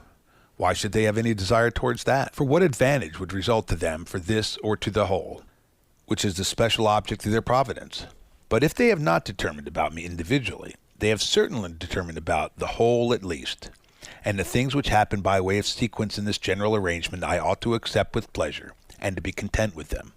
why should they have any desire towards that? For what advantage would result to them for this or to the whole, which is the special object of their providence? But if they have not determined about me individually, they have certainly determined about the whole at least, and the things which happen by way of sequence in this general arrangement I ought to accept with pleasure, and to be content with them.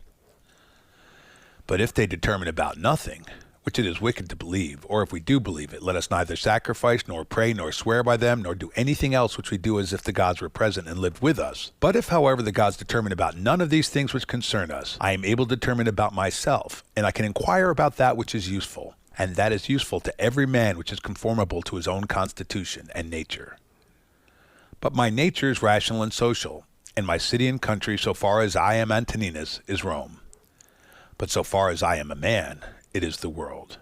But if they determine about nothing, which it is wicked to believe, or if we do believe it, let us neither sacrifice, nor pray, nor swear by them, nor do anything else which we do as if the gods were present and lived with us. But if, however, the gods determine about none of these things which concern us, I am able to determine about myself, and I can inquire about that which is useful, and that is useful to every man which is conformable to his own constitution and nature. But my nature is rational and social, and my city and country, so far as I am Antoninus, is Rome. But so far as I am a man, it is the world.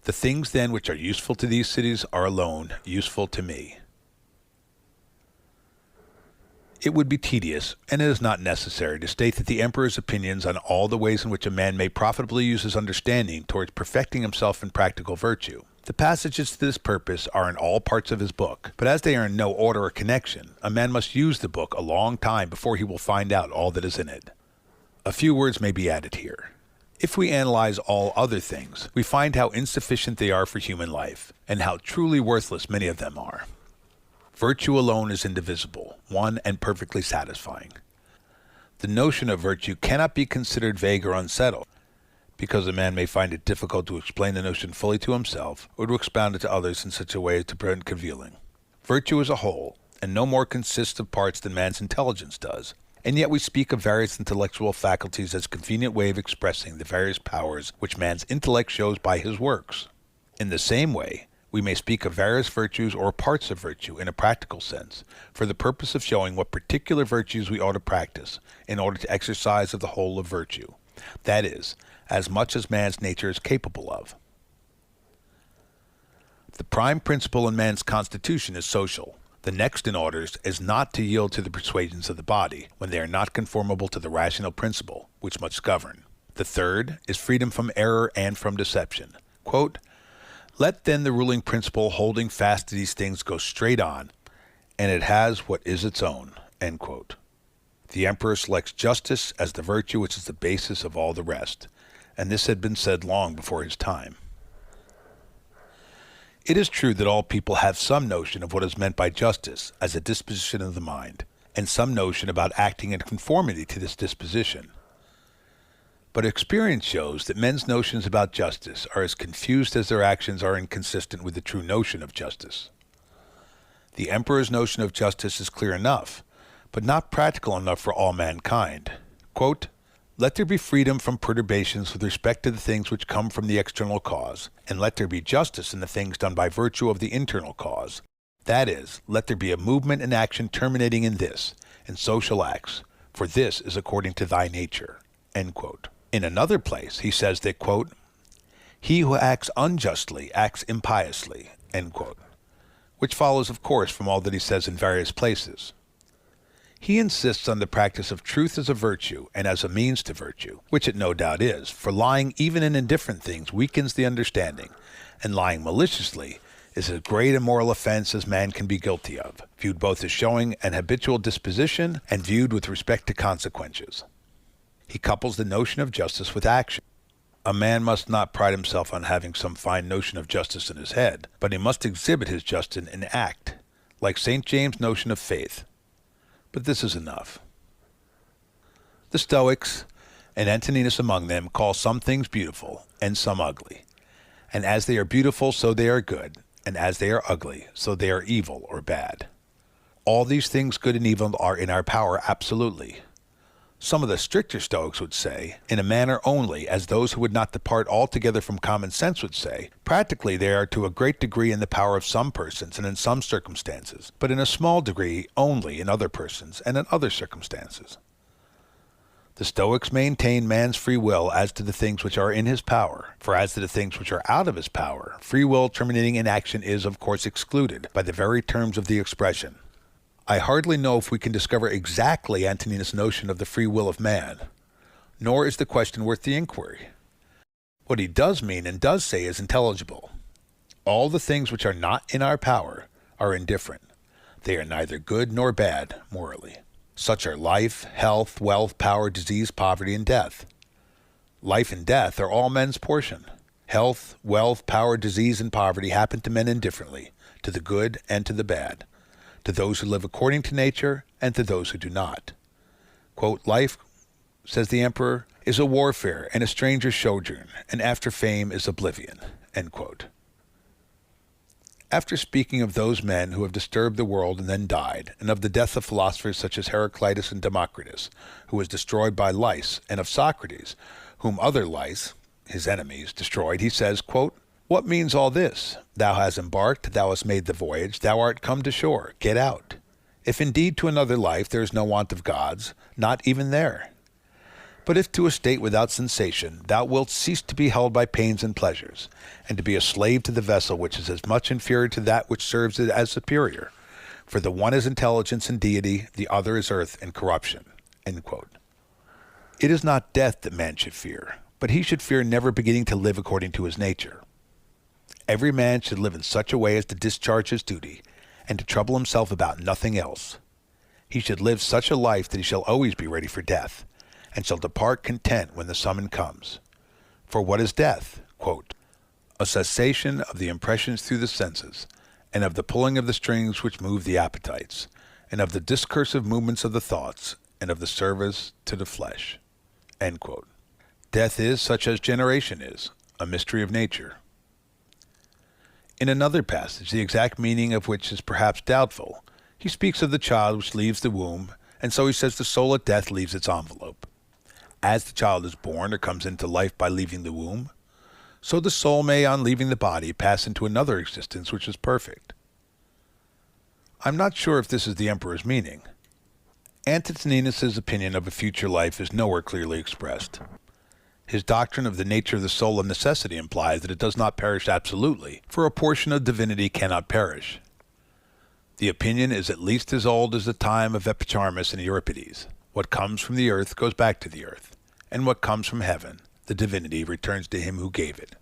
The things then which are useful to these cities are alone useful to me. It would be tedious, and it is not necessary, to state that the emperor's opinions on all the ways in which a man may profitably use his understanding towards perfecting himself in practical virtue. The passages to this purpose are in all parts of his book, but as they are in no order or connection, a man must use the book a long time before he will find out all that is in it. A few words may be added here. If we analyze all other things, we find how insufficient they are for human life, and how truly worthless many of them are. Virtue alone is indivisible, one and perfectly satisfying. The notion of virtue cannot be considered vague or unsettled, because a man may find it difficult to explain the notion fully to himself, or to expound it to others in such a way as to prevent concealing. Virtue is a whole, and no more consists of parts than man's intelligence does, and yet we speak of various intellectual faculties as a convenient way of expressing the various powers which man's intellect shows by his works. In the same way, we may speak of various virtues or parts of virtue in a practical sense, for the purpose of showing what particular virtues we ought to practice in order to exercise of the whole of virtue, that is, as much as man's nature is capable of. The prime principle in man's constitution is social. The next in orders is not to yield to the persuasions of the body, when they are not conformable to the rational principle, which must govern. The third is freedom from error and from deception. Quote, let then the ruling principle holding fast to these things go straight on, and it has what is its own. End quote. The emperor selects justice as the virtue which is the basis of all the rest, and this had been said long before his time. It is true that all people have some notion of what is meant by justice as a disposition of the mind, and some notion about acting in conformity to this disposition. But experience shows that men's notions about justice are as confused as their actions are inconsistent with the true notion of justice. The emperor's notion of justice is clear enough, but not practical enough for all mankind. Quote, let there be freedom from perturbations with respect to the things which come from the external cause, and let there be justice in the things done by virtue of the internal cause. That is, let there be a movement and action terminating in this, in social acts, for this is according to thy nature. End quote. In another place, he says that, quote, he who acts unjustly acts impiously, end quote, which follows, of course, from all that he says in various places. He insists on the practice of truth as a virtue and as a means to virtue, which it no doubt is, for lying even in indifferent things weakens the understanding, and lying maliciously is as great a moral offense as man can be guilty of, viewed both as showing an habitual disposition and viewed with respect to consequences. He couples the notion of justice with action. A man must not pride himself on having some fine notion of justice in his head, but he must exhibit his justice in act, like St. James' notion of faith. But this is enough. The Stoics, and Antoninus among them, call some things beautiful and some ugly. And as they are beautiful, so they are good, and as they are ugly, so they are evil or bad. All these things, good and evil, are in our power absolutely. Some of the stricter Stoics would say, in a manner only, as those who would not depart altogether from common sense would say, practically they are to a great degree in the power of some persons and in some circumstances, but in a small degree only in other persons and in other circumstances. The Stoics maintain man's free will as to the things which are in his power, for as to the things which are out of his power, free will terminating in action is of course excluded by the very terms of the expression. I hardly know if we can discover exactly Antoninus' notion of the free will of man, nor is the question worth the inquiry. What he does mean and does say is intelligible. All the things which are not in our power are indifferent. They are neither good nor bad morally. Such are life, health, wealth, power, disease, poverty, and death. Life and death are all men's portion. Health, wealth, power, disease, and poverty happen to men indifferently, to the good and to the bad, to those who live according to nature and to those who do not. Quote, life, says the emperor, is a warfare and a stranger's sojourn, and after fame is oblivion. End quote. After speaking of those men who have disturbed the world and then died, and of the death of philosophers such as Heraclitus and Democritus, who was destroyed by lice, and of Socrates, whom other lice, his enemies, destroyed, he says, quote, what means all this? Thou hast embarked, thou hast made the voyage, thou art come to shore, get out. If indeed to another life there is no want of gods, not even there. But if to a state without sensation, thou wilt cease to be held by pains and pleasures, and to be a slave to the vessel which is as much inferior to that which serves it as superior, for the one is intelligence and deity, the other is earth and corruption. End quote. It is not death that man should fear, but he should fear never beginning to live according to his nature. Every man should live in such a way as to discharge his duty, and to trouble himself about nothing else. He should live such a life that he shall always be ready for death, and shall depart content when the summons comes. For what is death? Quote, a cessation of the impressions through the senses, and of the pulling of the strings which move the appetites, and of the discursive movements of the thoughts, and of the service to the flesh. End quote. Death is such as generation is, a mystery of nature. In another passage, the exact meaning of which is perhaps doubtful, he speaks of the child which leaves the womb, and so he says the soul at death leaves its envelope. As the child is born or comes into life by leaving the womb, so the soul may, on leaving the body, pass into another existence which is perfect. I'm not sure if this is the emperor's meaning. Antoninus' opinion of a future life is nowhere clearly expressed. His doctrine of the nature of the soul of necessity implies that it does not perish absolutely, for a portion of divinity cannot perish. The opinion is at least as old as the time of Epicharmus and Euripides. What comes from the earth goes back to the earth, and what comes from heaven, the divinity, returns to him who gave it.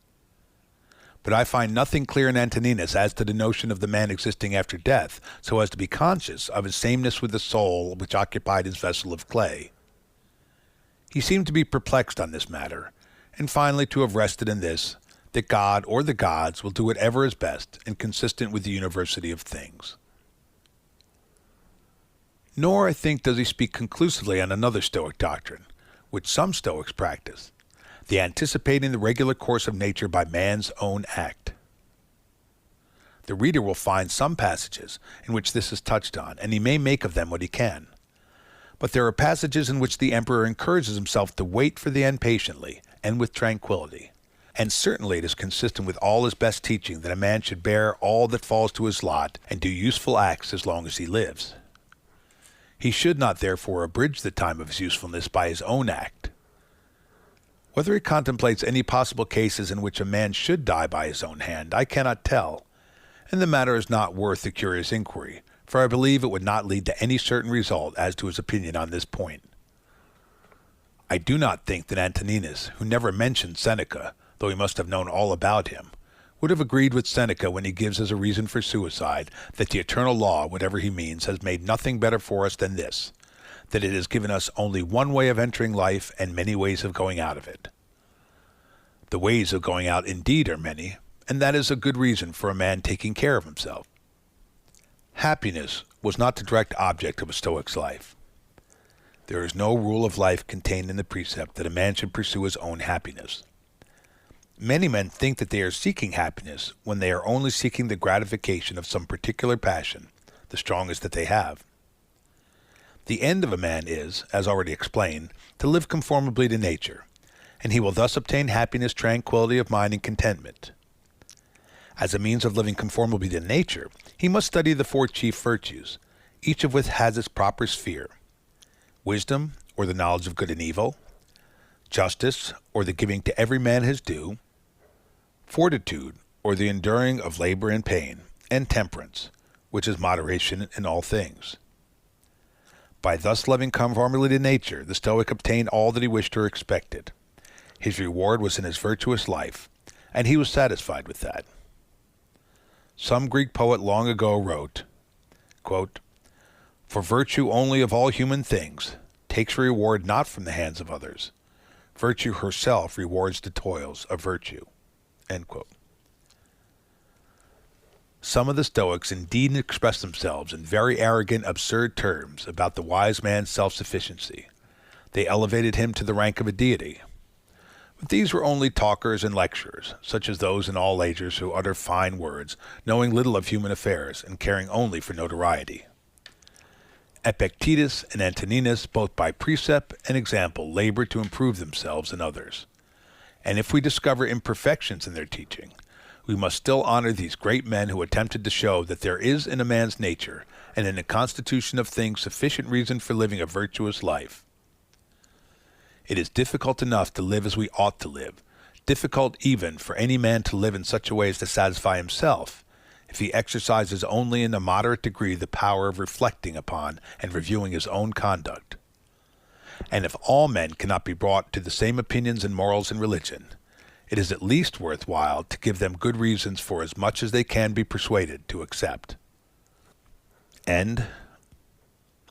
But I find nothing clear in Antoninus as to the notion of the man existing after death, so as to be conscious of his sameness with the soul which occupied his vessel of clay. He seemed to be perplexed on this matter, and finally to have rested in this, that God or the gods will do whatever is best and consistent with the universality of things. Nor, I think, does he speak conclusively on another Stoic doctrine, which some Stoics practice, the anticipating the regular course of nature by man's own act. The reader will find some passages in which this is touched on, and he may make of them what he can. But there are passages in which the emperor encourages himself to wait for the end patiently and with tranquility, and certainly it is consistent with all his best teaching that a man should bear all that falls to his lot and do useful acts as long as he lives. He should not therefore abridge the time of his usefulness by his own act. Whether he contemplates any possible cases in which a man should die by his own hand, I cannot tell, and the matter is not worth a curious inquiry, for I believe it would not lead to any certain result as to his opinion on this point. I do not think that Antoninus, who never mentioned Seneca, though he must have known all about him, would have agreed with Seneca when he gives as a reason for suicide that the eternal law, whatever he means, has made nothing better for us than this, that it has given us only one way of entering life and many ways of going out of it. The ways of going out indeed are many, and that is a good reason for a man taking care of himself. Happiness was not the direct object of a Stoic's life. There is no rule of life contained in the precept that a man should pursue his own happiness. Many men think that they are seeking happiness when they are only seeking the gratification of some particular passion, the strongest that they have. The end of a man is, as already explained, to live conformably to nature, and he will thus obtain happiness, tranquility of mind, and contentment. As a means of living conformably to nature, he must study the four chief virtues, each of which has its proper sphere: wisdom, or the knowledge of good and evil; justice, or the giving to every man his due; fortitude, or the enduring of labor and pain; and temperance, which is moderation in all things. By thus living conformably to nature, the Stoic obtained all that he wished or expected. His reward was in his virtuous life, and he was satisfied with that. Some Greek poet long ago wrote, quote, "For virtue only of all human things takes reward not from the hands of others. Virtue herself rewards the toils of virtue." End quote. Some of the Stoics indeed expressed themselves in very arrogant, absurd terms about the wise man's self-sufficiency. They elevated him to the rank of a deity. But these were only talkers and lecturers, such as those in all ages who utter fine words, knowing little of human affairs, and caring only for notoriety. Epictetus and Antoninus, both by precept and example, labored to improve themselves and others. And if we discover imperfections in their teaching, we must still honor these great men who attempted to show that there is in a man's nature and in the constitution of things sufficient reason for living a virtuous life. It is difficult enough to live as we ought to live, difficult even for any man to live in such a way as to satisfy himself, if he exercises only in a moderate degree the power of reflecting upon and reviewing his own conduct. And if all men cannot be brought to the same opinions in morals and religion, it is at least worth while to give them good reasons for as much as they can be persuaded to accept. End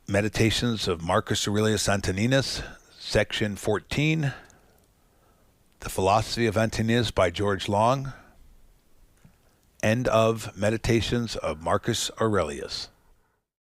Meditations of Marcus Aurelius Antoninus, Section 14, The Philosophy of Antoninus by George Long. End of Meditations of Marcus Aurelius.